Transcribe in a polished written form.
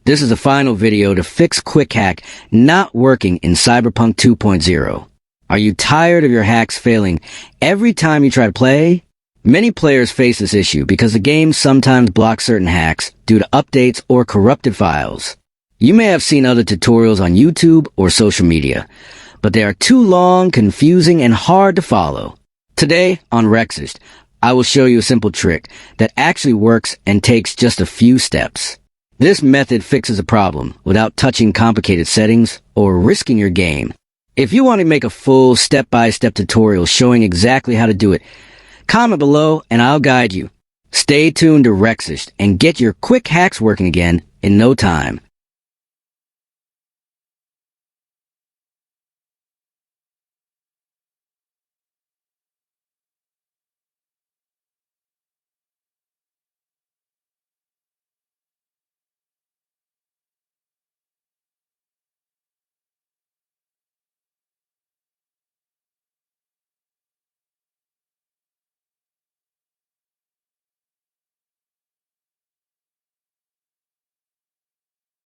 This is the final video to fix Quick Hack not working in Cyberpunk 2.0. Are you tired of your hacks failing every time you try to play? Many players face this issue because the game sometimes blocks certain hacks due to updates or corrupted files. You may have seen other tutorials on YouTube or social media, but they are too long, confusing, and hard to follow. Today on Rexist, I will show you a simple trick that actually works and takes just a few steps. This method fixes a problem without touching complicated settings or risking your game. If you want to make a full step-by-step tutorial showing exactly how to do it, comment below and I'll guide you. Stay tuned to Rexist and get your quick hacks working again in no time.